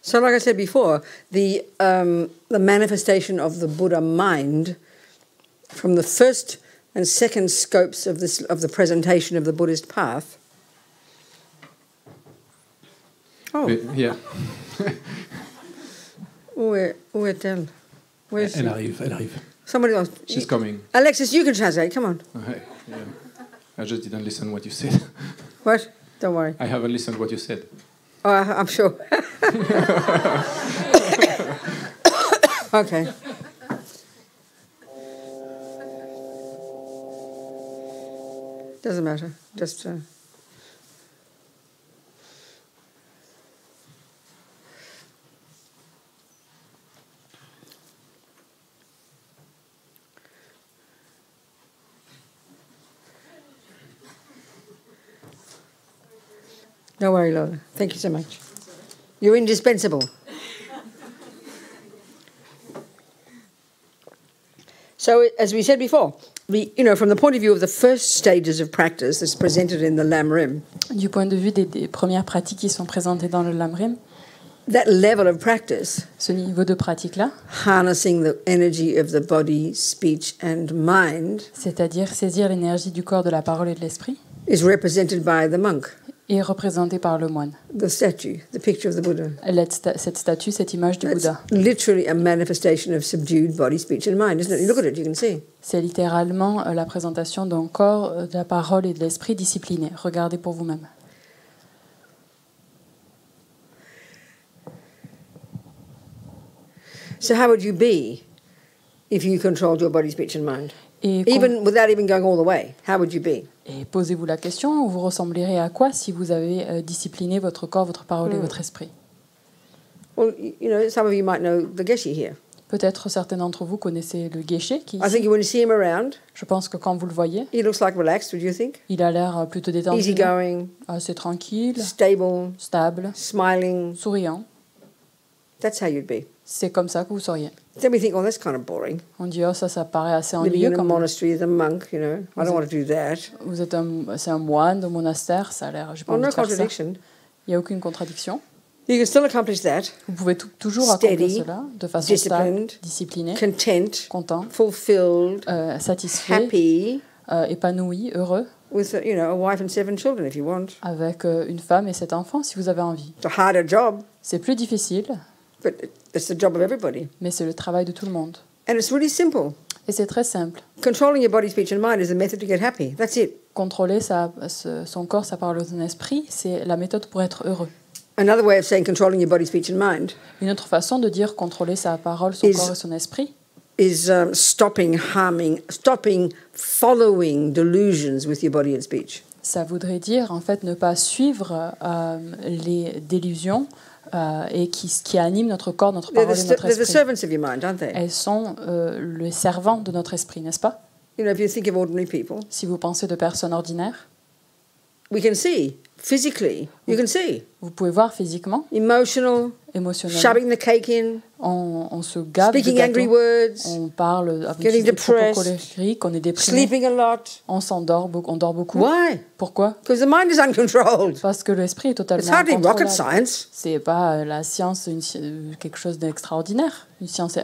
So, like I said before, the manifestation of the Buddha mind from the first and second scopes of the presentation of the Buddhist path. Oh, Yeah. où est-elle? Elle arrive. Somebody else. She's coming. Alexis, you can translate. Come on. Okay, yeah. I just didn't listen what you said. What? Don't worry. I haven't listened what you said. Oh, I'm sure. Okay. Doesn't matter. Just. Don't worry, Lola. Thank you so much. You're indispensable. So, as we said before, from the point of view of the first stages of practice that's presented in the Lamrim, du point de vue des premières pratiques qui sont présentées dans le Lamrim, that level of practice, ce niveau de pratique-là, harnessing the energy of the body, speech and mind, c'est-à-dire saisir l'énergie du corps, de la parole et de l'esprit, is represented by the monk. Est représenté par le moine. The statue, the picture of the Buddha. Cette statue, cette image du Bouddha. Literally a manifestation of subdued body, speech and mind, isn't it? You look at it, you can see. C'est littéralement la présentation d'un corps, de la parole et de l'esprit discipliné. Regardez pour vous-même. So how would you be if you controlled your body, speech and mind? Even without even going all the way, how would you be? Et posez-vous la question, vous ressembleriez à quoi si vous avez discipliné votre corps, votre parole et votre esprit? Well, some of you might know the Geshe here. Peut-être certains d'entre vous connaissez le Geshe qui I think when you see him around, je pense que quand vous le voyez, he looks like relaxed, would you think? Il a l'air plutôt détendu. Easygoing, assez tranquille, stable, smiling, souriant. That's how you'd be. C'est comme ça que vous seriez. Then we think, oh, that's kind of boring. On dit, oh, ça paraît assez ennuyeux. Living in a monastery as a monk, I don't want to do that. C'est un moine au monastère, ça a l'air. J'ai pas envie de faire ça. Il n'y a aucune contradiction. You can still accomplish that. Vous pouvez toujours accomplir cela de façon stable, disciplinée, content, fulfilled, satisfait, happy, épanoui, heureux. With a wife and 7 children, if you want. Avec une femme et 7 enfants, si vous avez envie. It's a harder job. C'est plus difficile. But it's the job of everybody. Mais c'est le travail de tout le monde. And it's really simple. Et c'est très simple. Controlling your body, speech and mind is a method to get happy. That's it. Contrôler son corps, sa parole et son esprit, c'est la méthode pour être heureux. Another way of saying controlling your body, speech and mind. Une autre façon de dire contrôler sa parole, son corps et son esprit. Is stopping following delusions with your body and speech. Ça voudrait dire en fait ne pas suivre les délusions et qui animent notre corps, notre parole et notre esprit. The servants of your mind, aren't they? Elles sont les servants de notre esprit, n'est-ce pas? If you think of ordinary people. Si vous pensez de personnes ordinaires. We can see physically. You can see. Vous pouvez voir physiquement. Émotionnellement. Shoving the cake in. On se gave speaking de gâteau. Angry words. On parle avec getting des propos depressed. colériques. On est déprimé. Sleeping a lot. On s'endort beaucoup. On dort beaucoup. Why? Pourquoi? Because the mind is uncontrolled. Parce que l'esprit est totalement It's hardly rocket science. C'est pas la science, quelque chose d'extraordinaire. Une science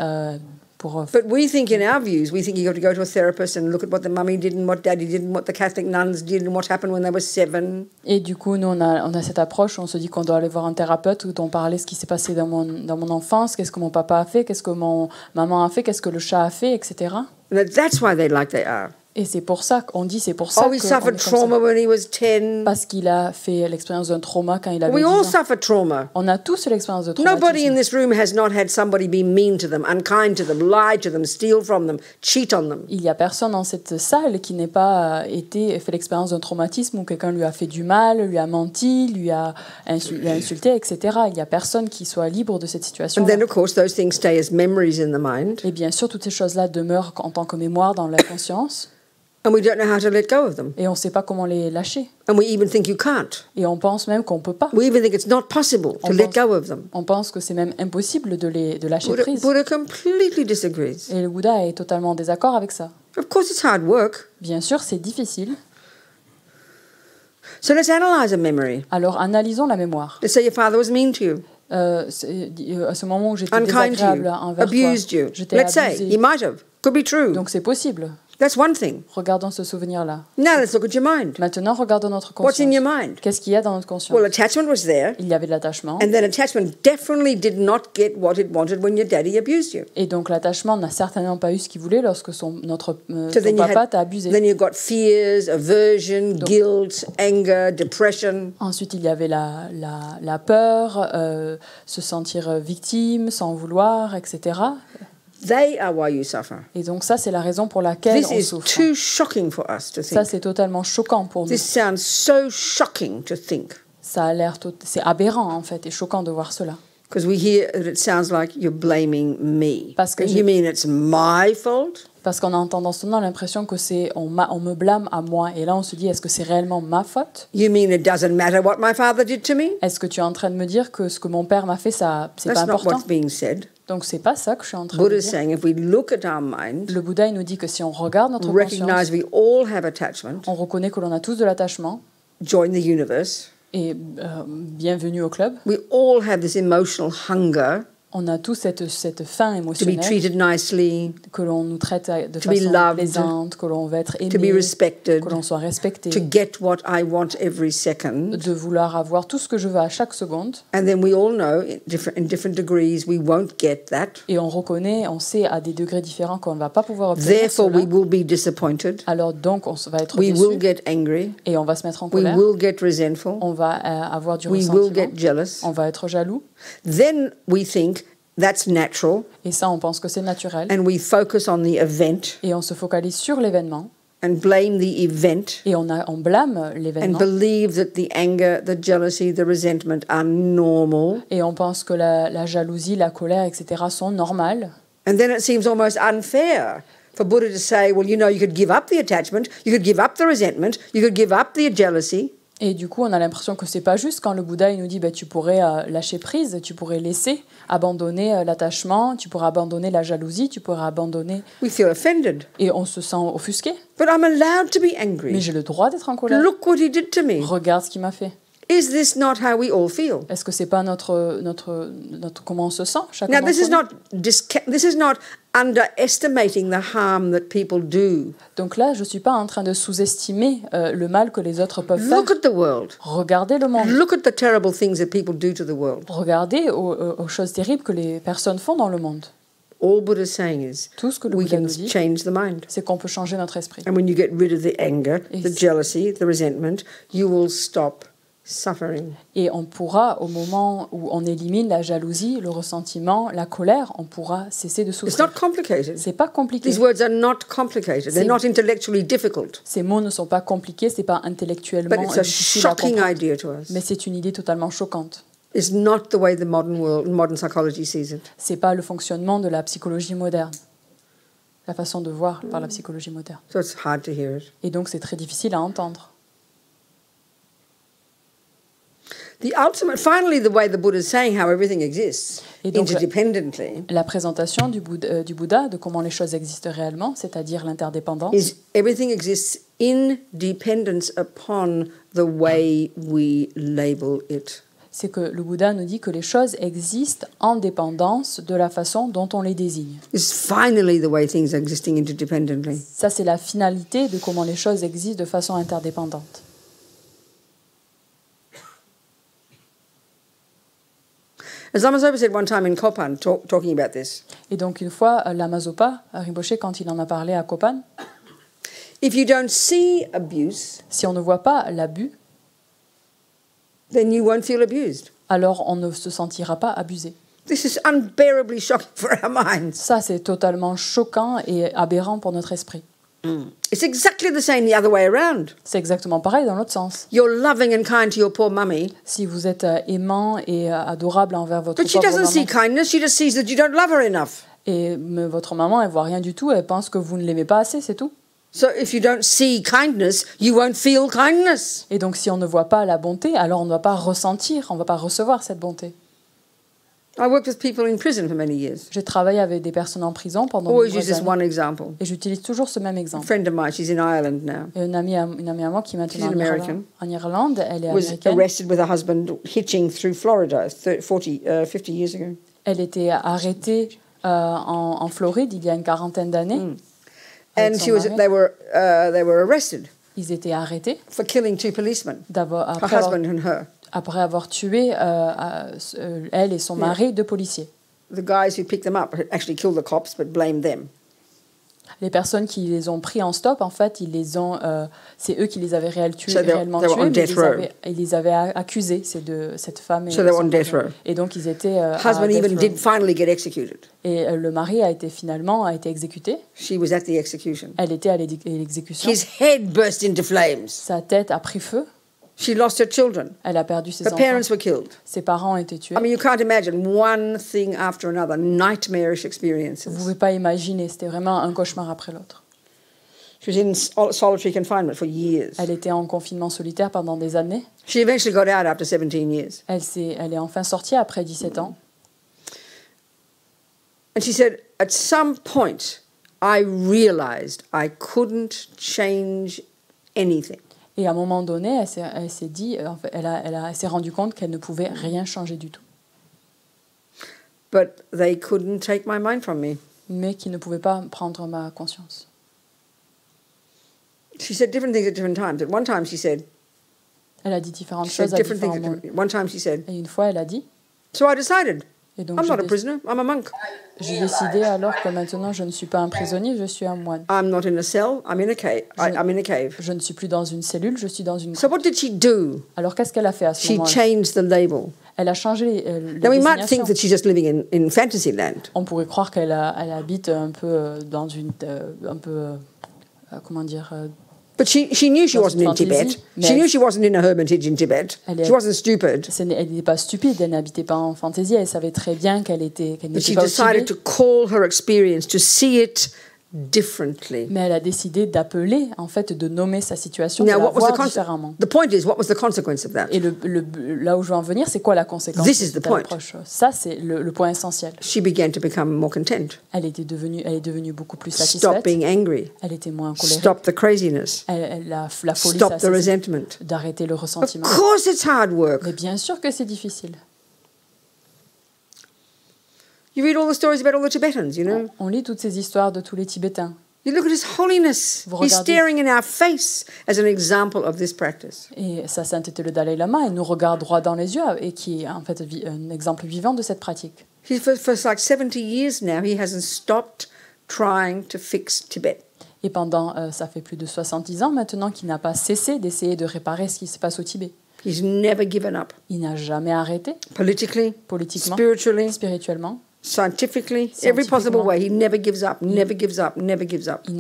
But we think in our views, we think you have to go to a therapist and look at what the mummy did and what daddy did and what the Catholic nuns did and what happened when they were 7. Et du coup, nous, on a cette approche, on se dit qu'on doit aller voir un thérapeute où on parlait ce qui s'est passé dans mon enfance, qu'est-ce que mon papa a fait, qu'est-ce que mon maman a fait, qu'est-ce que le chat a fait, etc. And that's why they like they are. Et c'est pour ça qu'on dit, c'est pour ça he suffered trauma when he was 10. Parce qu'il a fait l'expérience d'un trauma quand il avait 10 ans. We all suffer trauma. On a tous l'expérience de traumatisme. Nobody in this room has not had somebody be mean to them, unkind to them, lie to them, steal from them, cheat on them. Il y a personne dans cette salle qui n'ait pas fait l'expérience d'un traumatisme où quelqu'un lui a fait du mal, lui a menti, lui a insulté, etc. Il y a personne qui soit libre de cette situation. And then of course those things stay as memories in the mind. Et bien sûr, toutes ces choses-là demeurent en tant que mémoire dans la conscience. And we don't know how to let go of them. Et on ne sait pas comment les lâcher. And we even think you can't. Et on pense même qu'on ne peut pas. We even think it's not possible to let go of them. On pense que c'est même impossible de lâcher prise. Buddha completely disagrees. Et le Bouddha est totalement en désaccord avec ça. Of course it's hard work. Bien sûr, c'est difficile. So let's analyze a memory. Alors analysons la mémoire. Let's say your father was mean to you. à ce moment où j'étais unkind to désagréable you, envers toi, abused you. j'étais Let's say abusée. he might have. Could be true. Donc c'est possible. That's one thing. Regardons ce souvenir-là. Now let's look at your mind. Maintenant, regardons notre What's in conscience. your mind? Qu'est-ce qu'il y a dans notre conscience? Well, attachment was there, Il y avait de l'attachement. and then attachment definitely did not get what it wanted when your daddy abused you. Et donc l'attachement n'a certainement pas eu ce qu'il voulait lorsque son So then papa t'a abusé. then you got fears, aversion, guilt, anger, depression. Ensuite, il y avait la peur, se sentir victime, s'en vouloir, etc. They are why you suffer. Et donc ça, c'est la raison pour laquelle This on is souffre. too shocking for us to Ça, think. c'est totalement choquant pour nous. This sounds so shocking to think. Ça a l'air, c'est aberrant en fait, et choquant de voir cela. Because we hear that it sounds like you're blaming me. Parce que You mean it's my fault? Parce qu'on a en entendant l'impression que on me blâme à moi. Et là, on se dit, est-ce que c'est réellement ma faute? You mean it doesn't matter what my father did to me? Est-ce que tu es en train de me dire que ce que mon père m'a fait, ça, c'est pas That's not important? what's being said. Donc, c'est pas ça que je suis en train de Buddha is dire. saying if we look at our mind, Le Bouddha, il nous dit que si on regarde notre recognize conscience, we all have attachment, on reconnaît que l'on a tous de l'attachement. join the universe. Et bienvenue au club. We all have this emotional hunger On a tous cette faim to be émotionnelle, treated nicely, que l'on nous traite de to be façon loved, plaisante, que l'on veut être to be aimé, respected, que l'on soit respecté, to get what I want every second. de vouloir avoir tout ce que je veux à chaque seconde. And then we all know in different degrees we won't get that. Et on reconnaît, on sait à des degrés différents qu'on ne va pas pouvoir obtenir Therefore, cela. we will be disappointed. Alors donc, on va être We déçu will get angry. et on va se mettre en We colère. will get resentful. On va avoir du We will get ressentiment. jealous. On va être jaloux. Then we think that's natural, Et ça, on pense que c'est naturel. and we focus on the event Et on se focalise sur l'événement. and blame the event Et on blâme and l'événement. believe that the anger, the jealousy, the resentment are normal. Et on pense que la jalousie, la colère, etc. sont normales. And then it seems almost unfair for Buddha to say, well, you know, you could give up the attachment, you could give up the resentment, you could give up the jealousy. Et du coup, on a l'impression que c'est pas juste quand le Bouddha il nous dit tu pourrais lâcher prise, tu pourrais laisser, abandonner l'attachement, tu pourrais abandonner la jalousie, tu pourrais abandonner. We feel offended. Et on se sent offusqué. But I'm allowed to be Mais angry. j'ai le droit d'être en colère. Look what he did to me. Regarde ce qu'il m'a fait. Is this not how we all feel? Est-ce que c'est pas notre comment on se sent chacun Now, d'entre nous? this is not underestimating the harm that people do. Donc là, je suis pas en train de sous-estimer le mal que les autres peuvent faire. Look at the world. Regardez le monde. Look at the terrible things that people do to the world. Regardez aux choses terribles que les personnes font dans le monde. All Buddha is saying is Tout ce que le we Bouddha can nous dit, change the mind. c'est qu'on peut changer notre esprit. And when you get rid of the anger, the Yes. jealousy, the resentment, you will stop suffering. Et on pourra, au moment où on élimine la jalousie, le ressentiment, la colère, on pourra cesser de It's souffrir. not complicated. C'est pas compliqué. These words are not complicated. They're not intellectually difficult. Ces mots ne sont pas compliqués, c'est pas intellectuellement But it's a difficile à shocking comprendre. idea to us. Mais c'est une idée totalement choquante. It's not the way the modern psychology sees it. C'est pas le fonctionnement de la psychologie moderne, la façon de voir par la psychologie moderne. So it's hard to hear it. Et donc c'est très difficile à entendre. Finally, the way the Buddha is saying how everything exists Et donc, interdependently La présentation du Bouddha de comment les choses existent réellement, c'est-à-dire l'interdépendance, is everything exists in dependence upon the way we label it. c'est que le Bouddha nous dit que les choses existent en dépendance de la façon dont on les désigne. This is finally the way things are existing interdependently. Ça, c'est la finalité de comment les choses existent de façon interdépendante. As Lama Zopa said one time in Kopan, talking about this, Et donc une fois, Lama Zopa, Rinpoché, quand il en a parlé à Kopan, if you don't see abuse, si on ne voit pas l'abus, then you won't feel abused. alors on ne se sentira pas abusé. This is unbearably shocking for our minds. Ça, c'est totalement choquant et aberrant pour notre esprit. It's exactly the same the other way around. C'est exactement pareil dans l'autre sens. You're loving and kind to your poor mummy, Si vous êtes aimant et adorable envers votre but she pauvre doesn't see maman, kindness, she just sees that you don't love her enough. et votre maman, elle voit rien du tout, elle pense que vous ne l'aimez pas assez, c'est tout. So if you don't see kindness, you won't feel kindness. Et donc si on ne voit pas la bonté, alors on ne va pas ressentir, on ne va pas recevoir cette bonté. I worked with people in prison for many years. J'ai travaillé avec des personnes en prison pendant de Always use nombreuses this années. one example. Et j'utilise toujours ce même A exemple. friend of mine, she's in Ireland now, Et une amie à moi qui est maintenant She's an American. en Irlande, elle est was américaine. arrested with her husband hitching through Florida 50 years ago. Elle était arrêtée en Floride il y a une quarantaine d'années. And Avec son mari. they were arrested Ils étaient arrêtés for killing two policemen, her après husband and her. avoir tué elle et son mari, 2 policiers. The guys who picked them up had actually killed the cops but blamed them. Les personnes qui les ont pris en stop, en fait, c'est eux qui les avaient So réellement they were tués, on mais death row. ils les avaient accusés, cette femme et So they were son on death mari. row. Et donc ils étaient à Husband death even row. did finally get executed. Et le mari a été exécuté. She was at the execution. Elle était à l'exécution. His head burst into flames. Sa tête a pris feu. She lost her children. Elle a perdu ses Her enfants. parents were killed. Ses parents ont été tués. I mean, you can't imagine one thing after another, nightmarish experiences. Vous ne pouvez pas imaginer, c'était vraiment un cauchemar après l'autre. She was in solitary confinement for years. Elle était en confinement solitaire pendant des années. She eventually got out after 17 years. Elle est enfin sortie après 17 ans. And she said, at some point, I realized I couldn't change anything. Et à un moment donné, elle s'est dit, en fait, elle s'est rendue compte qu'elle ne pouvait rien changer du tout. But they couldn't take my mind from me. Mais qui ne pouvait pas prendre ma conscience. She said different things at different times. At one time she said, Elle a dit différentes choses à different différents things. moments. One time she said, Et une fois, elle a dit, so I decided, et donc I'm not a prisoner, I'm a monk. j'ai décidé alors que maintenant je ne suis pas un prisonnier, je suis un moine. I'm not in a cell, I'm in a cave. I'm in a cave. Je ne suis plus dans une cellule, je suis dans une So grotte. what did she do? Alors qu'est-ce qu'elle a fait à ce She moment-là? changed the label. Elle a changé les Now we might think désignations. that she's just living in fantasy land. On pourrait croire qu'elle habite un peu dans une... comment dire But she knew she Dans wasn't une in Tibet. fantaisie, She mais knew she wasn't in a hermitage in Tibet. Elle est- She wasn't stupid. Elle n'est pas stupide, elle n'habitait pas en fantaisie, elle savait très bien qu'elle But n'était she pas au decided Tibet. to call her experience, to see it differently. Mais elle a décidé d'appeler, en fait, de nommer sa situation, de Now, la what was voir the différemment. the point is, what was the consequence of that? Et là où je veux en venir, c'est quoi la conséquence This de is the cette point. approche? Ça, c'est le point essentiel. She began to become more content. Elle est devenue beaucoup plus Stop satisfaite. being angry. Elle était moins colérique. Stop the craziness. La folie, Stop ça, the c'est resentment. d'arrêter le Of ressentiment. course it's hard work. Mais bien sûr que c'est difficile. You read all the stories about all the Tibetans, you know. On lit toutes ces histoires de tous les Tibétains. You look at his holiness. Vous He's regardez- staring in our face as an example of this practice. Et sa sainteté, le Dalai Lama, il nous regarde droit dans les yeux et qui est en fait un exemple vivant de cette pratique. For like 70 years now, he hasn't stopped trying to fix Tibet. Et pendant, ça fait plus de 70 ans maintenant qu'il n'a pas cessé d'essayer de réparer ce qui se passe au Tibet. He's never given up. Il n'a jamais arrêté, Politically, politiquement, spiritually, spirituellement. scientifically, every possible Scientifiquement. way. He never gives up, never gives up, never gives up. Il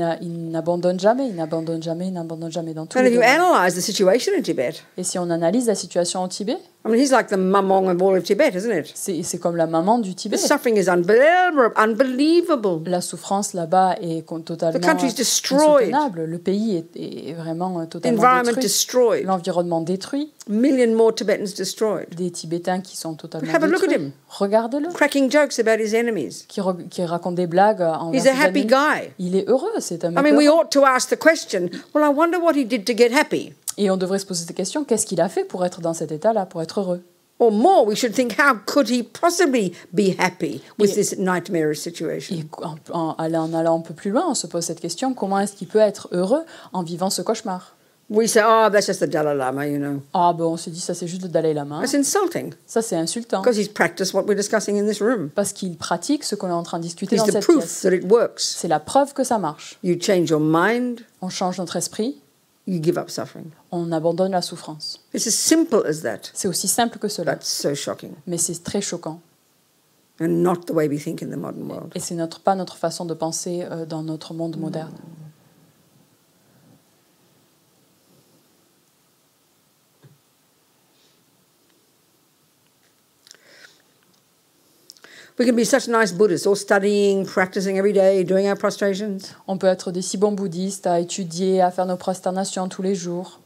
n'abandonne jamais, il n'abandonne jamais, il n'abandonne jamais dans tous And les if you domaines. analyse the situation in Tibet, Et si on analyse la situation au Tibet, I mean, he's like the mamong of all of Tibet, isn't it? c'est comme la maman du Tibet. The suffering is unbelievable. La souffrance là-bas est totalement The country is destroyed. insoutenable. Le pays est vraiment totalement Environment détruit. destroyed. L'environnement détruit. A million more Tibetans destroyed. Des Tibétains qui sont totalement Have a look at détruits. him. Regardez-le. Cracking jokes about his enemies. Qui raconte des blagues envers He's ses a happy ennemis. guy. Il est heureux, c'est un I mec mean, we heureux. ought to ask the question, well, I wonder what he did to get happy. Et on devrait se poser cette question, qu'est-ce qu'il a fait pour être dans cet état-là, pour être heureux? Or more, we should think, how could he possibly be happy with Et- this nightmarish situation? Et en allant un peu plus loin, on se pose cette question, comment est-ce qu'il peut être heureux en vivant ce cauchemar? We say, oh, that's just the Dalai Lama, you know. Ah ben on se dit, ça c'est juste le Dalai Lama. That's insulting Ça c'est insultant. because he's practiced what we're discussing in this room. Parce qu'il pratique ce qu'on est en train de discuter He's dans the cette proof pièce. that it works. C'est la preuve que ça marche. You change your mind, On change notre esprit, you give up suffering. on abandonne la souffrance. It's as simple as that. C'est aussi simple que cela, That's so shocking. mais c'est très choquant. And not the way we think in the modern world. Et c'est pas notre façon de penser dans notre monde moderne. We can be such nice Buddhists, all studying, practicing every day, doing our prostrations. On peut être des si bons bouddhistes à étudier, à faire nos prosternations tous les jours.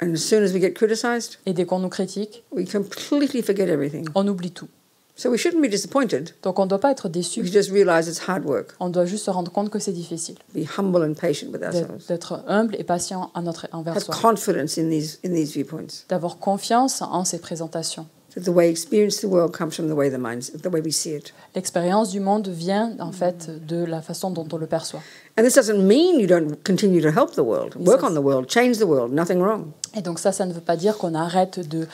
And as soon as we get criticized, Et dès qu'on nous critique, we completely forget everything. on oublie tout. So we shouldn't be disappointed. Donc on ne doit pas être déçu. We just realize it's hard work. On doit juste se rendre compte que c'est difficile. Be humble and patient with ourselves. D'être humble et patient envers Have soi. confidence in these viewpoints. D'avoir confiance en ces présentations. That the way we experience the world comes from the way we see it. L'expérience du monde vient en fait de la façon dont on le perçoit. And this doesn't mean you don't continue to help the world, work on the world, change the world, nothing wrong. Et donc ça ne veut pas dire qu'on arrête de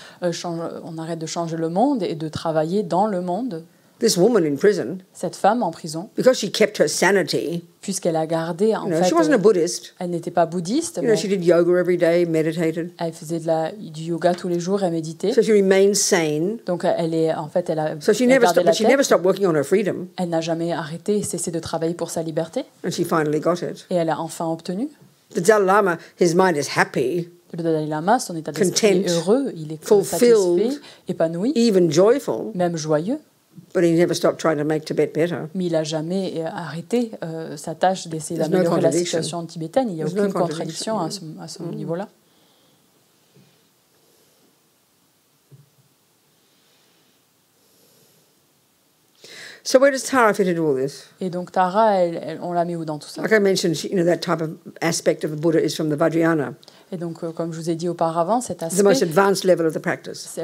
changer le monde et de travailler dans le monde. This woman in prison, Cette femme en prison, because she kept her sanity, puisqu'elle a gardé en she fait, wasn't a Buddhist. elle n'était pas bouddhiste, She mais did yoga every day, meditated. elle faisait du yoga tous les jours, elle méditait. So she remained sane. Donc elle a So she elle never gardait stopped, la but she never tête. stopped working on her freedom, Elle n'a jamais arrêté et cessé de travailler pour sa liberté. and she finally got it. Et elle a enfin obtenu. The Dalai Lama, his mind is happy, Le Dalai Lama, son état d'esprit est Content, heureux, il est fulfilled, satisfait, épanoui, even joyful, même joyeux. but he never stopped trying to make Tibet better. Mais il n'a jamais arrêté sa tâche d'essayer There's no d'améliorer la contradiction. situation tibétaine. Il n'y a There's no aucune contradiction à ce niveau-là. So where does Tara fit into all this? Et donc Tara, on la met où dans tout ça? Like I mentioned, that type of aspect of the Buddha is from the Vajrayana, Et donc, comme je vous ai dit auparavant, cet the most aspect, advanced level of the practice.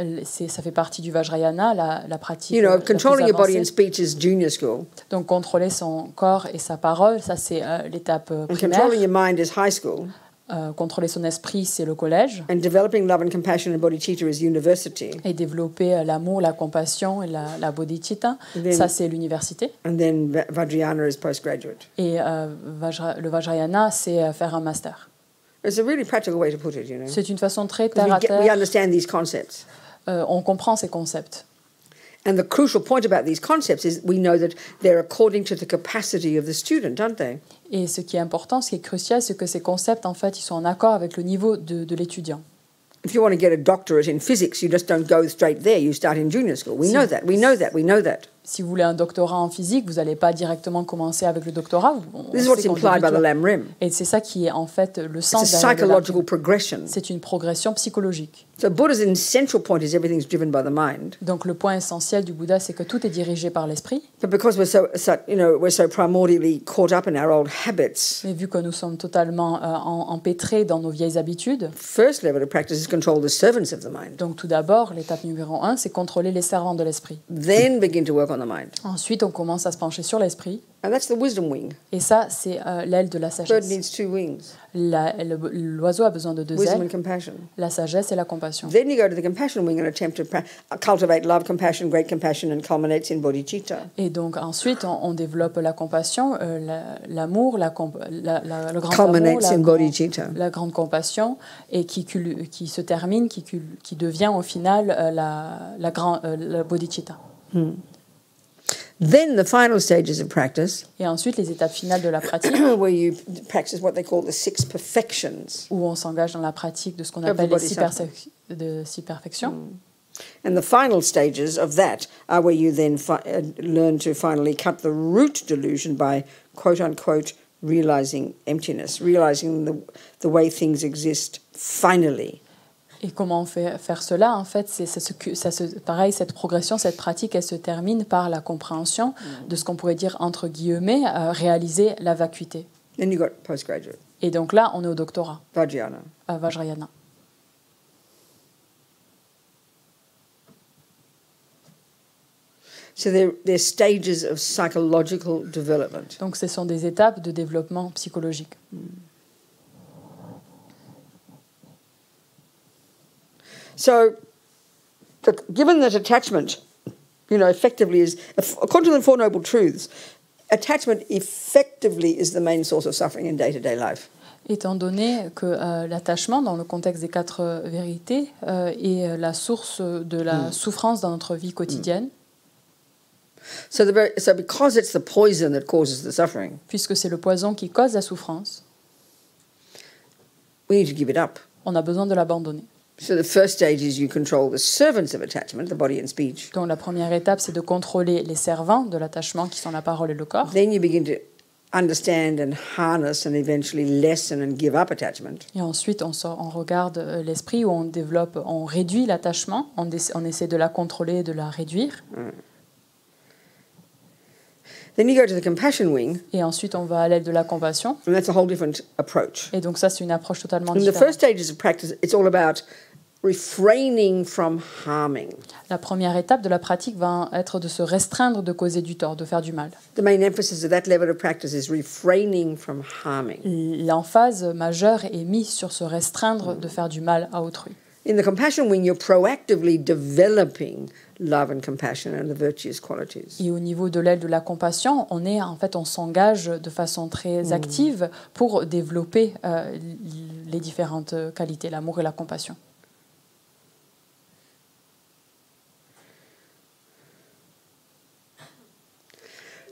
ça fait partie du Vajrayana, la pratique. You know, la plus controlling your body and avancée. speech is junior school, Donc, contrôler son corps et sa parole, ça c'est l'étape and primaire. controlling your mind is high school, Contrôler son esprit, c'est le collège. and developing love and compassion and bodhicitta is university. Et développer l'amour, la compassion et la bodhicitta, then- ça c'est l'université. And then Vajrayana is postgraduate. Et le Vajrayana, c'est faire un master. It's a really practical way to put it, C'est une façon très 'Cause terre à we terre. understand these concepts. On comprend ces concepts. And the crucial point about these concepts is we know that they're according to the capacity of the student, aren't they? Et ce qui est important, ce qui est crucial, c'est que ces concepts, en fait, ils sont en accord avec le niveau de l'étudiant. If you want to get a doctorate in physics, you just don't go straight there. You start in junior school. We know that. We know that. We know that. Si vous voulez un doctorat en physique, vous n'allez pas directement commencer avec le doctorat. This is what's implied by the Lam Rim. Et c'est ça qui est en fait le It's a sens derrière le Lam Rim. psychological progression. C'est une progression psychologique. So Buddha's essential point is everything's driven by the mind. Donc le point essentiel du Bouddha, c'est que tout est dirigé par l'esprit. But because we're so primordially caught up in our old habits, Mais vu que nous sommes totalement empêtrés dans nos vieilles habitudes, first level of practice is control the servants of the mind. donc tout d'abord, l'étape numéro 1, c'est contrôler les servants de l'esprit. Then begin to work on the mind. Ensuite, on commence à se pencher sur l'esprit. And that's the wisdom wing. Et ça, c'est l'aile de la Bird sagesse. needs two wings, L'oiseau a besoin de deux wisdom and ailes, compassion. la sagesse et la compassion. Then you go to the compassion wing and attempt to cultivate love, compassion, great compassion, and culminates in bodhicitta. Et donc ensuite, on développe la compassion, l'amour, le grand Culminates in amour, bodhicitta. la grande compassion, et qui se termine, qui devient au final la bodhicitta. Then the final stages of practice, Et ensuite, les étapes finales de la pratique, where you practice what they call the 6 perfections. où on s'engage dans la pratique de ce qu'on appelle les six perfections. And the final stages of that are where you then learn to finally cut the root delusion by, quote unquote, realizing emptiness, realizing the way things exist finally. Et comment faire cela? En fait, pareil, cette progression, cette pratique, elle se termine par la compréhension de ce qu'on pourrait dire, entre guillemets, réaliser la vacuité. Then you got postgraduate, Et donc là, on est au doctorat, Vajrayana. à Vajrayana. So they're stages of psychological development. Donc ce sont des étapes de développement psychologique. So, given that attachment, effectively is, according to the Four Noble Truths, attachment effectively is the main source of suffering in day-to-day life. Étant donné que l'attachement, dans le contexte des 4 vérités, est la source de la souffrance dans notre vie quotidienne, So because it's the poison that causes the suffering, puisque c'est le poison qui cause la souffrance, we need to give it up. on a besoin de l'abandonner. So the first stage is you control the servants of attachment, the body and speech. Donc la première étape, c'est de contrôler les servants de l'attachement, qui sont la parole et le corps. Then you begin to understand and harness and eventually lessen and give up attachment. Et ensuite, on regarde l'esprit, où on réduit l'attachement, on essaie de la contrôler, de la réduire. Then you go to the compassion wing, Et ensuite, on va à l'aile de la compassion. and that's a whole different approach. Et donc ça, c'est une approche totalement In the différente. first stages of practice, it's all about refraining from harming. La première étape de la pratique va être de se restreindre de causer du tort, de faire du mal. The main emphasis of that level of practice is refraining from harming. L'emphase majeure est mise sur se restreindre de faire du mal à autrui. In the compassion wing, you're proactively developing love and compassion and the virtuous qualities. Et au niveau de l'aile de la compassion, on s'engage de façon très active pour développer les différentes qualités, l'amour et la compassion.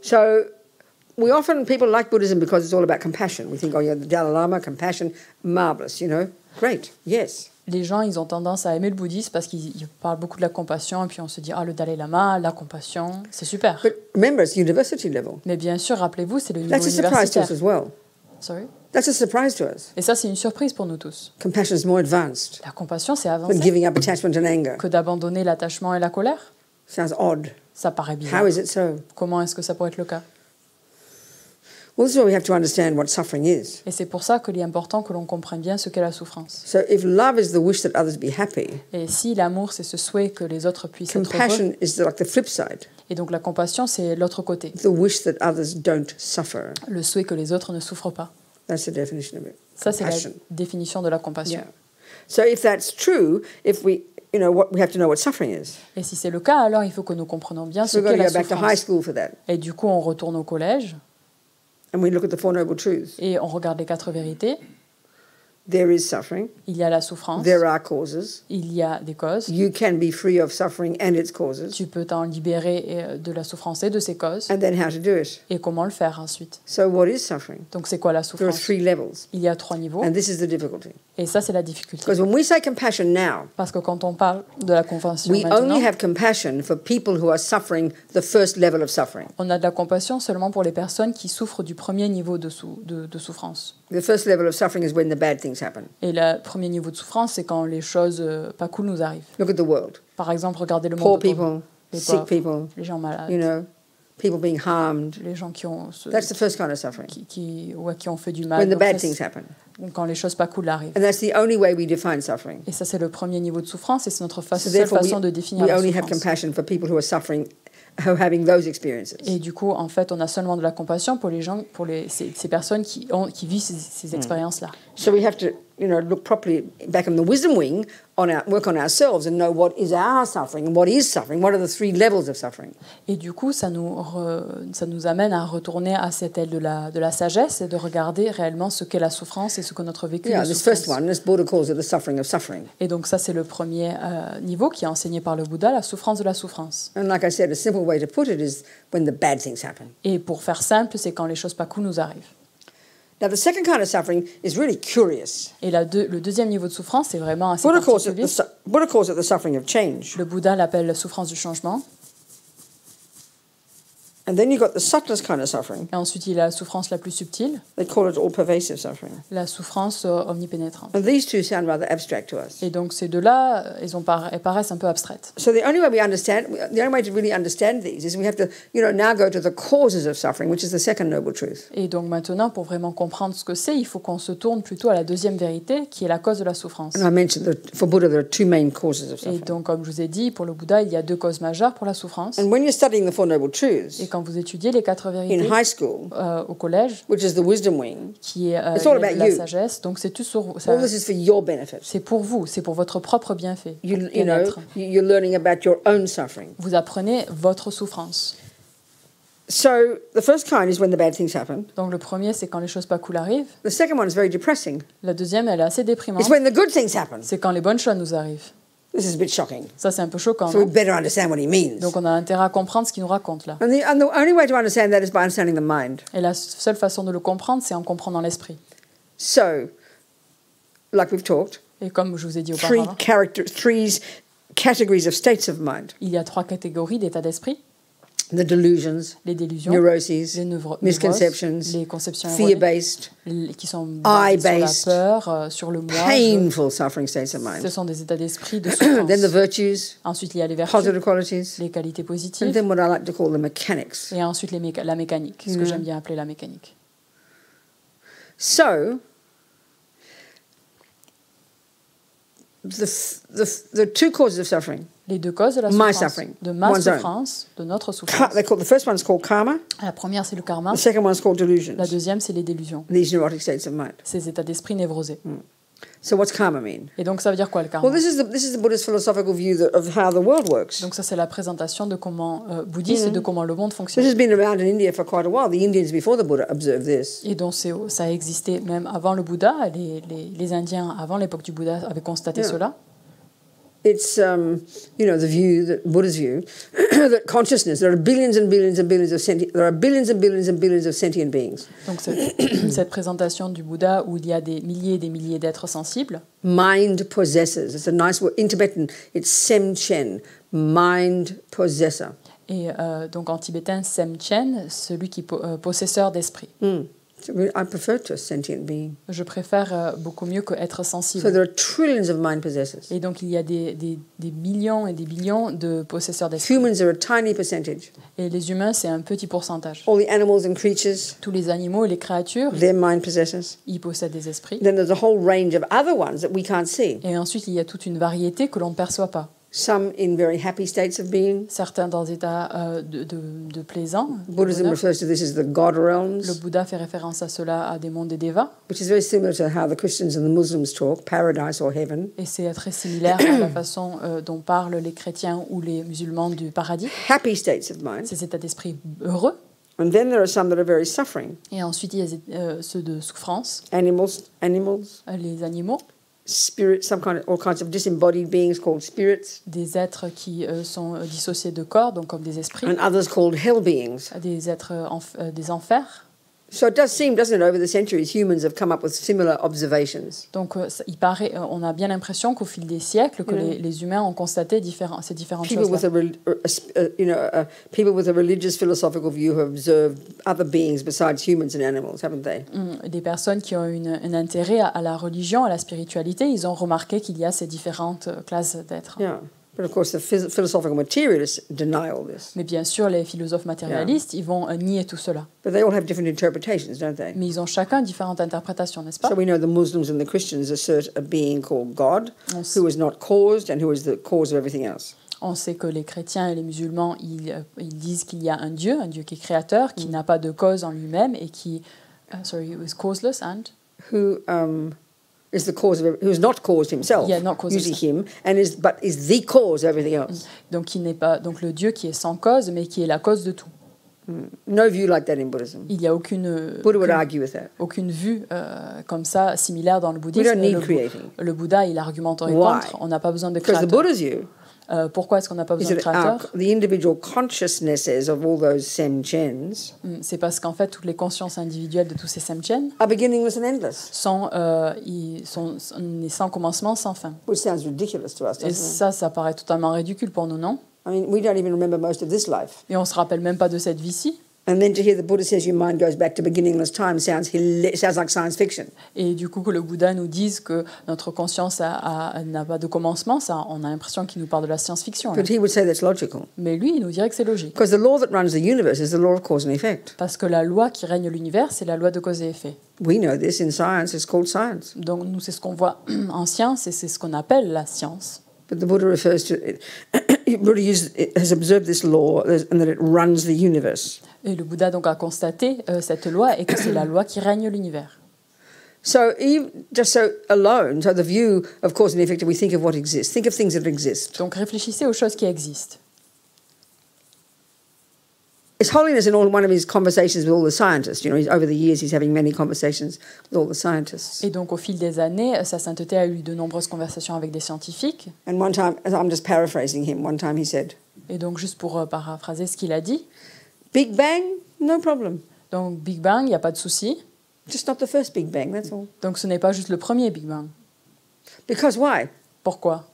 So people like Buddhism because it's all about compassion. We think, oh yeah, the Dalai Lama, compassion, marvelous, great, yes. Les gens, ils ont tendance à aimer le bouddhisme parce qu'ils parlent beaucoup de la compassion et puis on se dit, le Dalai Lama, la compassion, c'est super. But remember, it's university level. Mais bien sûr, rappelez-vous, c'est le niveau That's a surprise to universitaire. us as well. Sorry? That's a surprise to us. Et ça, c'est une surprise pour nous tous. Compassion is more advanced La compassion, c'est than avancé giving up attachment and anger. que d'abandonner l'attachement et la colère. Sounds odd. Ça paraît bizarre. How is it so? Comment est-ce que ça pourrait être le cas? Well, this is why we have to understand what suffering is. Et c'est pour ça qu'il est important que l'on comprenne bien ce qu'est la souffrance. So if love is the wish that others be happy, Et si l'amour, c'est ce souhait que les autres puissent être heureux, compassion is like the flip side, et donc la compassion, c'est l'autre côté. the wish that others don't suffer. Le souhait que les autres ne souffrent pas. That's the definition of it. Ça, c'est la Compassion. définition de la compassion. Yeah. So if that's true, if we, what we have to know what suffering is. Et si c'est le cas, alors il faut que nous comprenions bien So ce we've got qu'est to la go back to high souffrance. school for that, Et du coup, on retourne au collège and we look at the Four Noble Truths. et on regarde les 4 vérités. There is suffering. Il y a la souffrance, There are causes. il y a des causes. You can be free of suffering and its causes, Tu peux t'en libérer de la souffrance et de ses causes. and then how to do it. Et comment le faire ensuite. So what is suffering? Donc c'est quoi la There are souffrance? 3 levels, Il y a 3 niveaux. and this is the difficulty. Et ça, c'est la difficulté. Because when we say compassion now, Parce que quand on parle de la compassion we maintenant, only have compassion for people who are suffering the first level of suffering. on a de la compassion seulement pour les personnes qui souffrent du premier niveau de souffrance. The first level of suffering is when the bad things happen. Et le premier niveau de souffrance, c'est quand les choses pas cool nous arrivent. Look at the world. Par exemple, regardez le Poor monde autour de nous. people, Les sick pauvres, people, les gens malades, people being harmed. les gens qui ont, That's the first kind of suffering. qui ont fait du mal. When the Donc bad ça, things happen. quand les choses pas cool arrivent. And that's the only way we define suffering. Et ça, c'est le premier niveau de souffrance et c'est notre So seule therefore, façon de définir we la only have souffrance. compassion for people who are suffering, who are having those experiences. Et du coup, en fait, on a seulement de la compassion pour les gens, pour ces personnes qui vivent ces expériences-là. So we have to, look properly back on the wisdom wing, work on ourselves and know what is our suffering and what is suffering. What are the 3 levels of suffering? Et du coup, ça nous amène à retourner à cette aile de la sagesse et de regarder réellement ce qu'est la souffrance et ce que notre vécu Yeah, de this first souffrance. one, this Buddha calls it the suffering of suffering. Et donc ça, c'est le premier niveau qui est enseigné par le Bouddha, la souffrance de la souffrance. And like I said, a simple way to put it is when the bad things happen. Et pour faire simple, c'est quand les choses pas cool nous arrivent. Now, the second kind of suffering is really curious. Et le deuxième niveau de souffrance, c'est vraiment assez Buddha calls particulier. it the suffering of change. Le Bouddha l'appelle la souffrance du changement. And then you've got the subtlest kind of suffering. Et ensuite, il y a la souffrance la plus subtile, They call it all-pervasive suffering. la souffrance omnipénétrante. And these two sound rather abstract to us. Et donc ces deux-là, elles paraissent un peu abstraites. So the only way to really understand these is we have to, now go to the causes of suffering, which is the second noble truth. Et donc maintenant, pour vraiment comprendre ce que c'est, il faut qu'on se tourne plutôt à la deuxième vérité, qui est la cause de la souffrance. And I mentioned that for Buddha, there are 2 main causes of Et suffering. donc, comme je vous ai dit, pour le Bouddha, il y a 2 causes majeures pour la souffrance. And when you're studying the Four Noble Truths Et quand vous étudiez les 4 in vérités high school, au collège, which is the wisdom wing, qui est It's all la about you. sagesse, donc c'est tout sur all this is for your benefit. c'est pour vous, c'est pour votre propre bienfait. You're learning about your own suffering. Vous apprenez votre souffrance. So the first kind is when the bad things happen. Donc le premier, c'est quand les choses pas cool arrivent. The second one is very depressing. La deuxième, elle est assez déprimante. It's when the good things happen. C'est quand les bonnes choses nous arrivent. This is a bit shocking. Ça, c'est un peu choquant. So we Non? better understand what he means. Donc on a intérêt à comprendre ce qu'il nous raconte là. And the only way to understand that is by understanding the mind. Et la seule façon de le comprendre, c'est en comprenant l'esprit. So, like we've talked, Et comme je vous ai dit 3 auparavant, categories of states of mind. il y a 3 catégories d'états d'esprit. the delusions, les délusions, neuroses, les misconceptions, les conceptions fear-based, qui sont basées sur la I-based, peur, sur le moi. painful suffering states of mind. Ce sont des états d'esprit de souffrance. Then the virtues, Ensuite, il y a les vertus, positive qualities, les qualités and positives, then what I like to call the mechanics. et ensuite la mécanique, ce que j'aime bien appeler la mécanique. So, the two causes of suffering, Les deux causes de la My souffrance, suffering, de ma one's own. souffrance, de notre souffrance. the first one's called karma, La première, c'est le karma. the second one's called delusions, La deuxième, c'est les délusions, these neurotic states of mind. ces états d'esprit névrosés. So what's karma mean? Et donc, ça veut dire quoi, le karma? Well, this is the Buddhist philosophical view of how the world works. Donc ça, c'est la présentation de comment bouddhiste de comment le monde This fonctionne. has been around in India for quite a while. The Indians before the Buddha observed this. Et donc ça a existé même avant le Bouddha. Les Indiens, avant l'époque du Bouddha, avaient constaté cela. It's, the view, Buddha's view, that consciousness, there are billions and billions and billions of sentient beings. Donc cette présentation du Bouddha où il y a des milliers et des milliers d'êtres sensibles. Mind possessors. It's a nice word. In Tibetan, it's Semchen, mind possessor. Et donc en tibétain, Semchen, celui qui possesseur d'esprit. So I prefer to a sentient being. Je préfère beaucoup mieux qu'être So sensible. there are trillions of mind possessors. Et donc il y a des millions et des billions de possesseurs d'esprit. Humans are a tiny percentage. Et les humains, c'est un petit pourcentage. All the animals and creatures, Tous les animaux et les créatures, they're mind possessors. ils possèdent des esprits. Then there's a whole range of other ones that we can't see. Et ensuite, il y a toute une variété que l'on ne perçoit pas. Some in very happy states of being. Certains dans des états de plaisant. de Buddhism bonheur. refers to this as the God Le realms, Bouddha fait référence à cela, à des mondes des devas. which is very similar to how the Christians and the Muslims talk, paradise or heaven. Et c'est très similaire à la façon dont parlent les chrétiens ou les musulmans du paradis. Happy states of mind. Ces états d'esprit heureux. And then there are some that are very suffering. Et ensuite, il y a ceux de souffrance, Animals, les animaux, spirits, all kinds of disembodied beings called spirits, des êtres qui sont dissociés de corps, donc comme des esprits, and others called hell beings. des êtres des enfers. So it does seem, doesn't it, over the centuries, humans have come up with similar observations. Donc, il paraît, on a bien l'impression qu'au fil des siècles, que les humains ont constaté ces différentes People choses. people with a religious philosophical view have observed other beings besides humans and animals, haven't they? Des personnes qui ont un intérêt à la religion, à la spiritualité, ils ont remarqué qu'il y a ces différentes classes d'êtres. Yeah. But of course, the philosophical materialists deny all this. Mais bien sûr, les philosophes matérialistes, ils vont nier tout cela. But they all have different interpretations, don't they? Mais ils ont chacun différentes interprétations, n'est-ce pas? So we know the Muslims and the Christians assert a being called God, On who is not caused and who is the cause of everything else. On sait que les chrétiens et les musulmans, ils disent qu'il y a un Dieu qui est créateur, qui n'a pas de cause en lui-même et qui, is causeless and Who is the cause of who is not caused himself, Yeah, not caused usually himself. him, and is the cause of everything else. donc qui n'est pas donc le Dieu qui est sans cause, mais qui est la cause de tout. No view like that in Buddhism. Il n'y a aucune Buddha would argue with that. aucune vue comme ça similaire dans le We bouddhisme. don't need creating. Le Bouddha, il argumenterait Why? contre. On n'a pas besoin de Because the créateur. Buddha's view Pourquoi est-ce qu'on n'a pas is besoin de that créateur? the individual consciousnesses of all those semchens C'est parce qu'en fait, toutes les consciences individuelles de tous ces semchen are beginningless and endless, sont sans commencement, sans fin. which sounds ridiculous to us, Et doesn't it? ça paraît totalement ridicule pour nous, non? I mean, we don't even remember most of this life. Et on se rappelle même pas de cette vie-ci. And then to hear the Buddha says your mind goes back to beginningless time sounds like science fiction. Et du coup, que le Bouddha nous dise que notre conscience n'a pas de commencement, ça, on a l'impression qu'il nous parle de la science-fiction. là. But he would say that's logical. Mais lui, il nous dirait que c'est logique. Because the law that runs the universe is the law of cause and effect. Parce que la loi qui règne l'univers, c'est la loi de cause et effet. We know this in science, it's called science. Donc nous, c'est ce qu'on voit en science et c'est ce qu'on appelle la science. But the Buddha refers to it. Buddha has observed this law and that it runs the universe. Et le Bouddha donc a constaté cette loi et que c'est la loi qui règne l'univers. So just so alone, so the view of cause and effect, we think of what exists. Think of things that exist. Donc réfléchissez aux choses qui existent. His Holiness, in one of his conversations with all the scientists, over the years he's having many conversations with all the scientists. Et donc au fil des années, Sa Sainteté a eu de nombreuses conversations avec des scientifiques. And one time, I'm just paraphrasing him, one time he said, Et donc juste pour paraphraser ce qu'il a dit, Big Bang, no problem. donc Big Bang, il n'y a pas de souci. Just not the first Big Bang, that's all. Donc ce n'est pas juste le premier Big Bang. Because why? Pourquoi?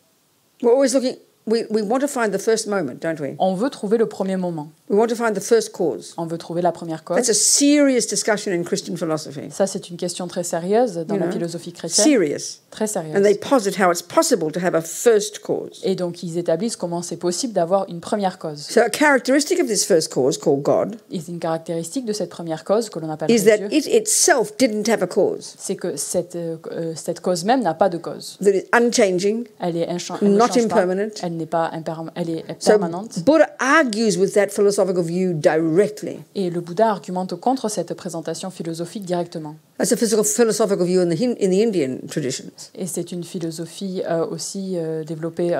We're always looking, we want to find the first moment, don't we? On veut trouver le premier moment. We want to find the first cause. On veut trouver la première cause. That's a serious discussion in Christian philosophy. Ça, c'est une question très sérieuse dans la philosophie chrétienne. Serious. Très sérieuse. And they posit how it's possible to have a first cause. Et donc, ils établissent comment c'est possible d'avoir une première cause. So a characteristic of this first cause, called God, Et une caractéristique de cette première cause que l'on appelle is that Dieu, it itself didn't have a cause. c'est que cette cause même n'a pas de cause. That it's unchanging, Elle est elle ne not change pas. impermanent. Elle n'est pas elle est So permanente. Buddha argues with that philosophical view directly. Et le Bouddha argumente contre cette présentation philosophique directement. That's a philosophical view in the Indian traditions. Et c'est une philosophie aussi développée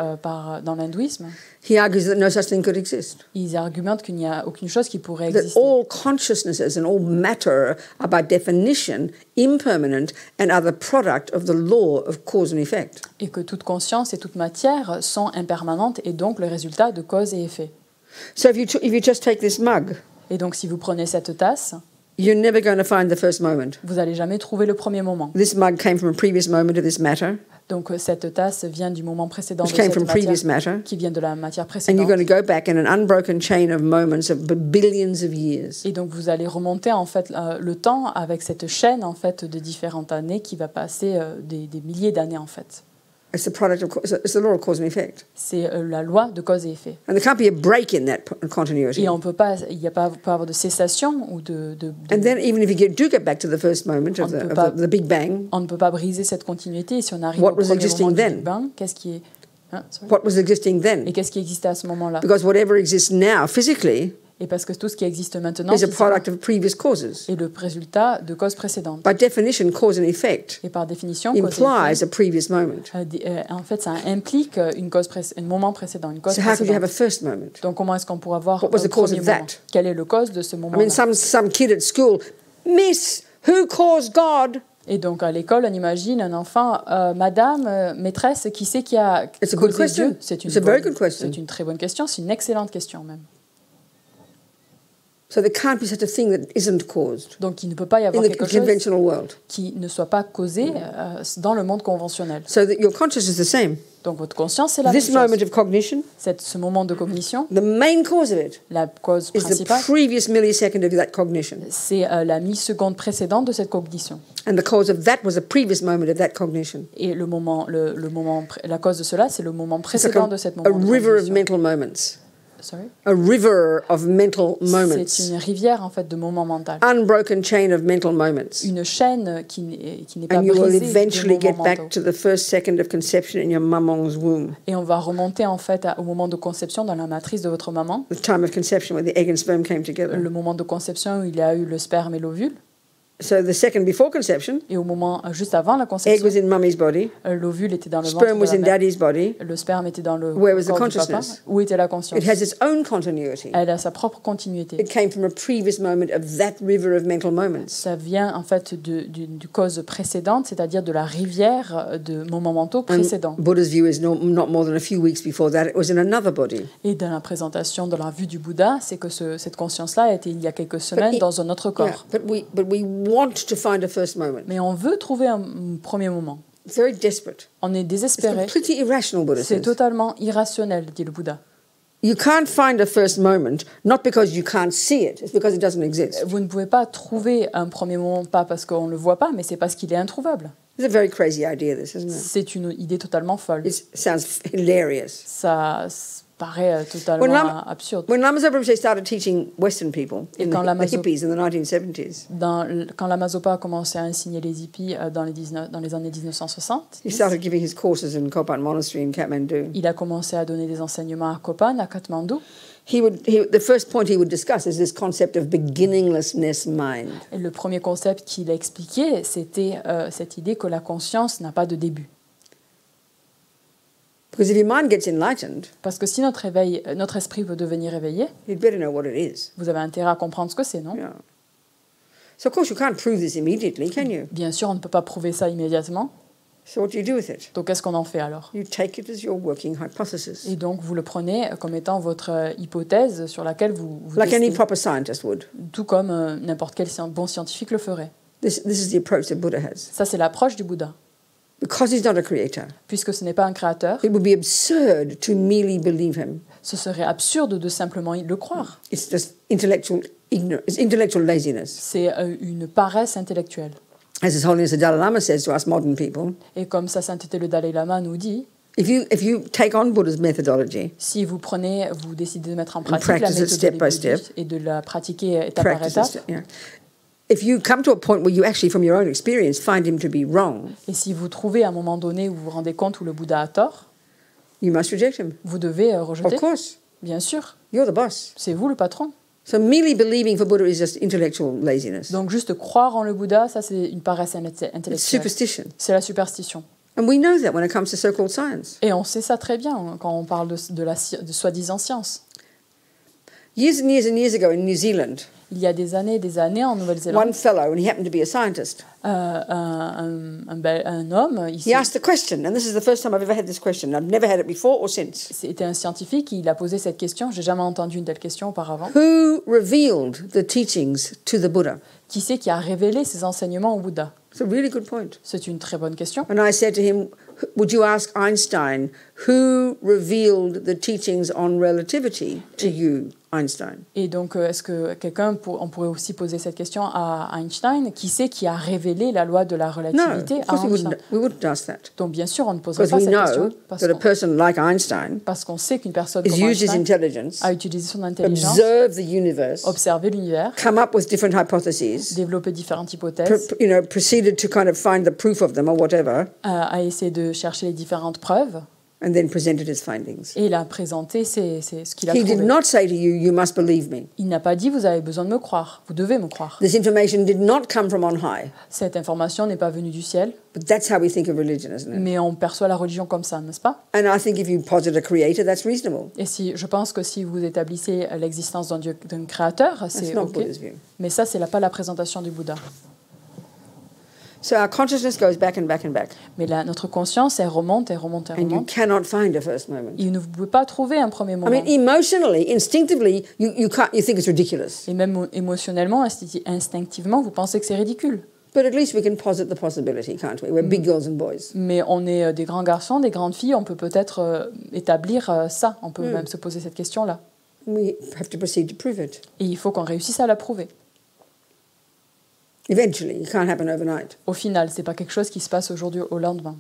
dans l'hindouisme. He argues that no such thing could exist. Ils argumentent qu'il n'y a aucune chose qui pourrait That exister. all consciousnesses and all matter are by definition impermanent and are the product of the law of cause and effect. Et que toute conscience et toute matière sont impermanentes et donc le résultat de cause et effet. So if you just take this mug, Et donc si vous prenez cette tasse, you're never going to find the first moment. vous n'allez jamais trouver le premier moment. This mug came from a previous moment of this matter, Donc cette tasse vient du moment précédent de which came cette from previous matière, matter, qui vient de la matière and you're précédente. going to go back in an unbroken chain of moments of billions of years. Et donc vous allez remonter en fait le temps avec cette chaîne en fait de différentes années qui va passer des milliers d'années en fait. It's the product of it's the law of cause and effect, C'est la loi de cause et effet. and there can't be a break in that continuity. Et on peut pas, il n'y a pas peut avoir de cessation ou de And then even if you do get back to the first moment of the Big Bang, on ne peut pas briser cette continuité. Et si on arrive What au was premier existing moment du then? Big Bang, qu'est-ce qui est sorry. what was existing then? Et qu'est-ce qui existait à ce moment-là? Because whatever exists now physically Et parce que tout ce qui existe maintenant is a physiquement product of previous causes. est le résultat de causes précédentes. By definition, cause and effect Et par définition, cause et implies effet, a previous moment. en fait, ça implique un moment précédent, une cause So how could you have a précédente. first moment? Donc comment est-ce qu'on pourrait avoir What was un the cause premier of moment? that? Quelle est le cause de ce I moment-là? mean, some kid at school, Miss, who caused God? Et donc à l'école, on imagine un enfant, Madame, maîtresse, qui c'est qui a It's a good causé question. Dieu? C'est It's a very good question. c'est une très bonne question, c'est une excellente question même. So there can't be such a thing that isn't caused Donc il ne peut pas y in avoir the quelque chose conventional world. qui ne soit pas causé dans le monde conventionnel. So that your conscious is the same. Donc votre conscience, c'est la même This moment chose. of cognition, Ce moment de cognition, the main cause of it la cause is the principale, previous millisecond of that cognition. c'est la milliseconde précédente de cette cognition. And the cause of that was a previous moment of that cognition. Et la cause de cela, c'est le moment It's like précédent de cette a moment de river of cognition. mental moments. Sorry? A river of mental moments. C'est une rivière en fait de moments mentaux. Unbroken chain of mental moments. Une chaîne qui n'est pas And you will brisée de eventually get moments back mentaux. to the first second of conception in your mamong's womb. Et on va remonter en fait au moment de conception dans la matrice de votre maman, The time of conception where the egg and sperm came together. le moment de conception où il y a eu le sperme et l'ovule, So the second before conception, et au moment juste avant la egg conception, was in mummy's body, l'ovule était dans le ventre sperm de was la in mère, daddy's body. le sperme était dans le Where was the corps du papa. consciousness? Où était la conscience? It has its own continuity. Elle a sa propre continuité. It came from a previous moment of that river of mental moments. Ça vient en fait du cause précédente, c'est-à-dire de la rivière de moments mentaux précédents. And Buddha's view is not more than a few weeks before that, it was in another body. Et dans la présentation de la vue du Bouddha, c'est que cette conscience-là était il y a quelques semaines dans un autre corps. Yeah, but we want to find a first moment. Mais on veut trouver un premier moment. It's very desperate. On est It's désespéré. completely irrational, Buddha C'est says. totalement irrationnel, dit le Bouddha. You can't find a first moment, not because you can't see it, it's because it doesn't exist. Vous ne pouvez pas trouver un premier moment, pas parce qu'on ne le voit pas, mais c'est parce qu'il est introuvable. It's a very crazy idea, this, isn't it? C'est une idée totalement folle. It sounds hilarious. Ça paraît totalement absurde. When Lama Zopa Rinpoche started teaching Western people, Et in quand the hippies in the 1970s, Quand Lama Zopa a commencé à enseigner les hippies dans les années 1960, he started giving his courses in Kopan Monastery in Kathmandu. il a commencé à donner des enseignements à Kopan, à Katmandou. The first point he would discuss is this concept of beginninglessness mind. Et le premier concept qu'il a expliqué, c'était cette idée que la conscience n'a pas de début. Because if your mind gets enlightened, Parce que si notre esprit veut devenir éveillé, you'd better know what it is. vous avez intérêt à comprendre ce que c'est, non? Yeah. So of course you can't prove this immediately, can you? Bien sûr, on ne peut pas prouver ça immédiatement. So what do you do with it? Donc, qu'est-ce qu'on en fait alors? You take it as your working hypothesis. Et donc, vous le prenez comme étant votre hypothèse sur laquelle vous Like any testez, proper scientist would. tout comme n'importe quel bon scientifique le ferait. This is the approach that Buddha has. Ça, c'est l'approche du Bouddha. Because he's not a creator, Puisque ce n'est pas un créateur, it would be absurd to merely believe him. Ce serait absurde de simplement le croire. It's just intellectual ignorance. It's intellectual laziness. C'est une paresse intellectuelle. As His Holiness the Dalai Lama says to us modern people, Et comme Sa Sainteté le Dalai Lama nous dit, if you take on Buddha's methodology, si vous décidez de mettre en pratique practice la it méthodologie step by step, bouddhiste et de la pratiquer étape par étape, if you come to a point where you actually, from your own experience, find him to be wrong, et si vous trouvez à un moment donné où vous vous rendez compte où le Bouddha a tort, you must reject him. vous devez rejeter. Of course, Bien sûr, you're the boss. c'est vous le patron. So merely believing for Buddha is just intellectual laziness. Donc juste croire en le Bouddha, ça c'est une paresse It's intellectuelle. superstition. C'est la superstition. And we know that when it comes to so-called science. Et on sait ça très bien quand on parle de soi-disant science. Years and years and years ago in New Zealand, Il y a des années en Nouvelle-Zélande, one fellow, and he happened to be a scientist, un homme, he asked the question, and this is the first time I've ever had this question. I've never had it before or since. c'était un scientifique, il a posé cette question, j'ai jamais entendu une telle question auparavant. Who revealed the teachings to the Buddha? Qui c'est qui a révélé ses enseignements au Bouddha? It's a really good point. C'est une très bonne question. And I said to him, would you ask Einstein, who revealed the teachings on relativity to you, Einstein? Et donc, est-ce que on pourrait aussi poser cette question à Einstein, qui c'est qui a révélé la loi de la No, relativité of à course Einstein? we wouldn't ask that. Donc, bien sûr, on ne poserait Because pas we cette know question, that a person like Einstein parce qu'on sait qu'une personne has comme used his Einstein intelligence, a utilisé son intelligence, observed the universe, observé l'univers, come up with different hypotheses, développé différentes hypothèses, proceeded to kind of find the proof of them or whatever, a essayé de chercher les différentes preuves, and then presented his findings. et il a présenté ce qu'il a He did trouvé. not say to you, you must believe me. Il n'a pas dit, vous avez besoin de me croire, vous devez me croire. This information did not come from on high. Cette information n'est pas venue du ciel, But that's how we think of religion, isn't it? mais on perçoit la religion comme ça, n'est-ce pas? And I think if you posit a creator, that's reasonable. Et je pense que si vous établissez l'existence d'un Dieu, d'un créateur, That's c'est not OK. Buddha's view. Mais ça, c'est pas la présentation du Bouddha. So our consciousness goes back and back and back. Mais notre conscience, elle remonte, elle remonte, elle And you remonte. cannot find a first moment. Et vous ne pouvez pas trouver un premier I moment. mean, emotionally, instinctively, you think it's ridiculous. Et même émotionnellement, instinctivement, vous pensez que c'est ridicule. But at least we can posit the possibility, can't we? We're big girls and boys. Mais on est des grands garçons, des grandes filles, on peut peut-être établir ça. On peut même se poser cette question-là. We have to proceed to prove it. Et il faut qu'on réussisse à la prouver. Eventually, it can't happen overnight. Au final, c'est pas quelque chose qui se passe aujourd'hui au lendemain.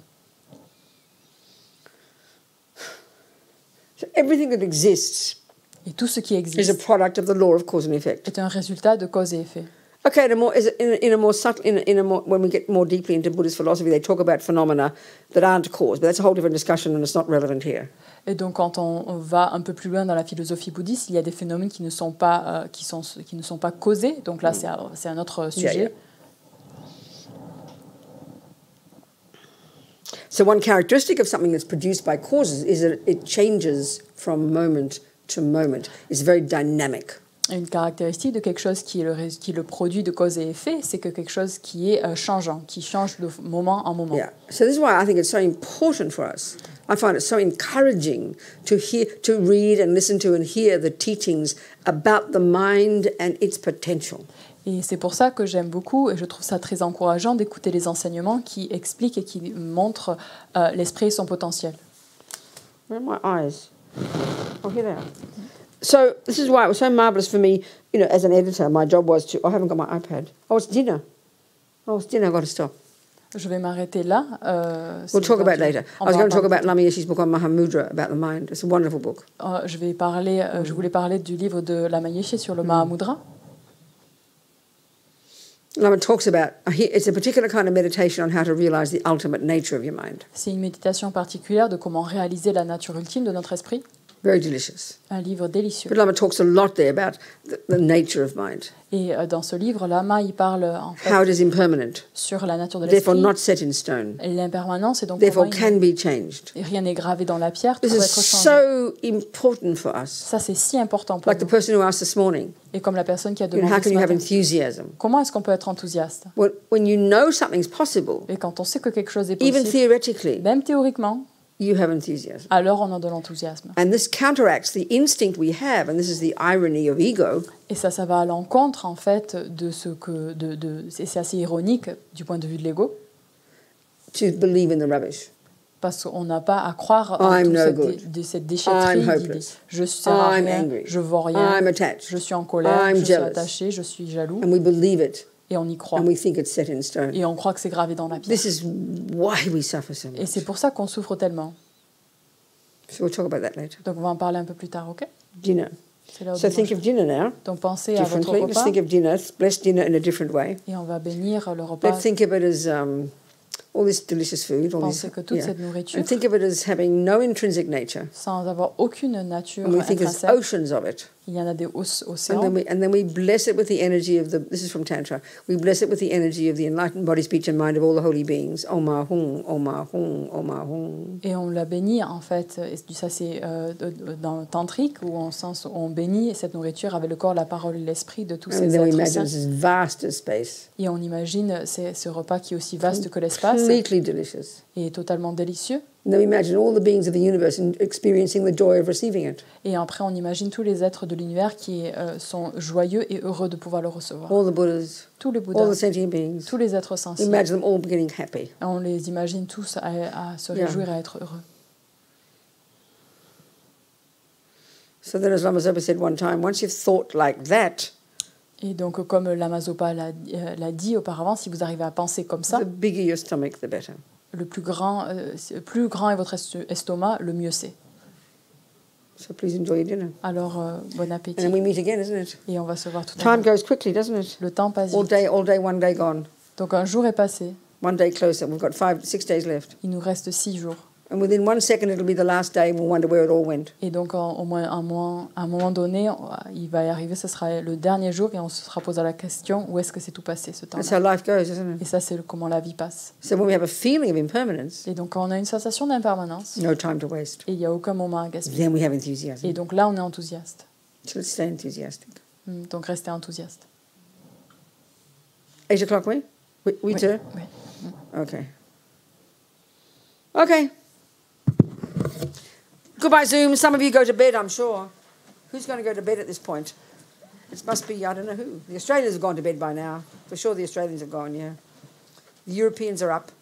So everything that exists Et tout ce qui is a existe product of the law of cause and effect. est un résultat de cause et effet. Okay, in a more subtle, when we get more deeply into Buddhist philosophy, they talk about phenomena that aren't cause, but that's a whole different discussion and it's not relevant here. Et donc, quand on va un peu plus loin dans la philosophie bouddhiste, il y a des phénomènes qui ne sont pas, qui ne sont pas causés. Donc là, c'est un autre sujet. Yeah. So one characteristic of something that's produced by causes is that it changes from moment to moment. It's very dynamic. Une caractéristique de quelque chose qui est le produit de cause et effet, c'est que quelque chose qui est changeant, qui change de moment en moment. Yeah. So this is why I think it's so important for us. I find it so encouraging to read and listen to and hear the teachings about the mind and its potential. Et c'est pour ça que j'aime beaucoup, et je trouve ça très encourageant d'écouter les enseignements qui expliquent et qui montrent l'esprit et son potentiel. Where are my eyes? Oh, here they are. So this is why it was so marvellous for me, as an editor, my job was to... I haven't got my iPad. Oh, it's dinner. I've got to stop. Je vais m'arrêter là. We'll talk about it later. I was going to talk about Lama Yeshe's book on Mahamudra, about the mind. It's a wonderful book. Je voulais parler du livre de Lama Yeshe sur le Mahamudra. Lama talks about, it's a particular kind of meditation on how to realize the ultimate nature of your mind. C'est une méditation particulière de comment réaliser la nature ultime de notre esprit. Very delicious. Un livre délicieux. But Lama talks a lot there about the nature of mind. Et dans ce livre, Lama, il parle en fait How it is impermanent, sur la nature de therefore l'esprit, not set in stone, l'impermanence, et donc therefore comment can be changed. rien n'est gravé dans la pierre, tout This peut is être changé. so important for us. Ça, c'est si important pour Like the nous. person who asked this morning, Et comme la personne qui a how demandé can ce you have matin, enthusiasm? comment est-ce qu'on peut être enthousiaste? When you know something's possible, Et quand on sait que quelque chose est even possible, theoretically, même théoriquement, you have enthusiasm. alors on a de l'enthousiasme. And this counteracts the instinct we have, and this is the irony of ego, Et ça va à l'encontre, en fait, de ce que... c'est assez ironique du point de vue de l'ego, to believe in the rubbish. Parce qu'on n'a pas à croire I'm en no cette déchetterie I'm d'idées. hopeless. Je ne sers à I'm rien, angry. je ne vaux rien, I'm attached. je suis en colère, I'm je suis jealous. attaché, je suis jaloux, And we believe it, et on y croit. and we think it's set in stone. Et on croit que c'est gravé dans la pierre. This is why we suffer so Et much. c'est pour ça qu'on souffre tellement. So we'll talk about that later. Donc on va en parler un peu plus tard, ok? Dinner. C'est l'heure So de think manger. of dinner now, Donc pensez à votre differently. Let's repas think of dinner. Bless dinner in a different way. et on va bénir le repas. Let's think of it as all this delicious food. All Pensez this, que toute cette nourriture, and think of it as having no intrinsic nature. sans avoir aucune nature And we think there's intrinsèque, oceans of it. il y en a des And océans. then we bless it with the energy of the, this is from Tantra, we bless it with the energy of the enlightened body, speech and mind of all the holy beings. Om Ahum, Om Ahum, Om Ahum. Et on la bénit en fait, et ça c'est dans le tantrique où on bénit cette nourriture avec le corps, la parole et l'esprit de tous And ces then we êtres imagine saints. this is vast as space, Et on imagine ce repas qui est aussi vaste que l'espace completely delicious. et totalement délicieux. And then we imagine all the beings of the universe experiencing the joy of receiving it. Et après on imagine tous les êtres de l'univers qui sont joyeux et heureux de pouvoir le recevoir. All the Buddhas, Tous les all the Bouddhas, sentient beings. tous les êtres We sensibles. imagine them all getting happy. On les imagine tous à se Yeah. réjouir et à être heureux. So then, as Lama Zopa said one time, once you've thought like that, Et donc, comme Lama Zopa l'a dit auparavant, si vous arrivez à penser comme ça, the bigger your stomach, the better. le plus grand est votre estomac, le mieux c'est. So please enjoy your dinner. Alors, bon And then appétit. we meet again, isn't it? Et on va se voir tout à Time l'heure. goes quickly, doesn't it? Le temps passe All vite. day, one day gone. Donc, un jour est passé. One day closer. We've got 6 days left. Il nous reste 6 jours. And within 1 second, it'll be the last day, and we'll wonder where it all went. Et donc, au moins, à un moment donné, il va y arriver, ce sera le dernier jour et on se sera posé la question où est-ce que c'est tout passé ce That's temps-là. how life goes, isn't it? Et ça, c'est comment la vie passe. So when we have a feeling of impermanence, Et donc, quand on a une sensation d'impermanence, no time to waste. et il n'y a aucun moment à gaspiller. Then we have enthusiasm. Et donc là, on est enthousiaste. So let's stay enthusiastic. Donc, restez enthousiaste. 8 o'clock, we? We Oui, too? oui. Okay. Okay. Goodbye, Zoom. Some of you go to bed, I'm sure. Who's going to go to bed at this point? It must be, I don't know who. The Australians have gone to bed by now. For sure the Australians have gone, yeah. The Europeans are up,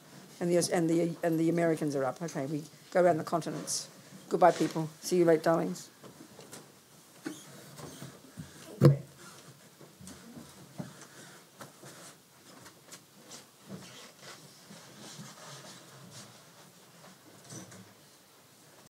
and the Americans are up. Okay, we go around the continents. Goodbye, people. See you later, darlings.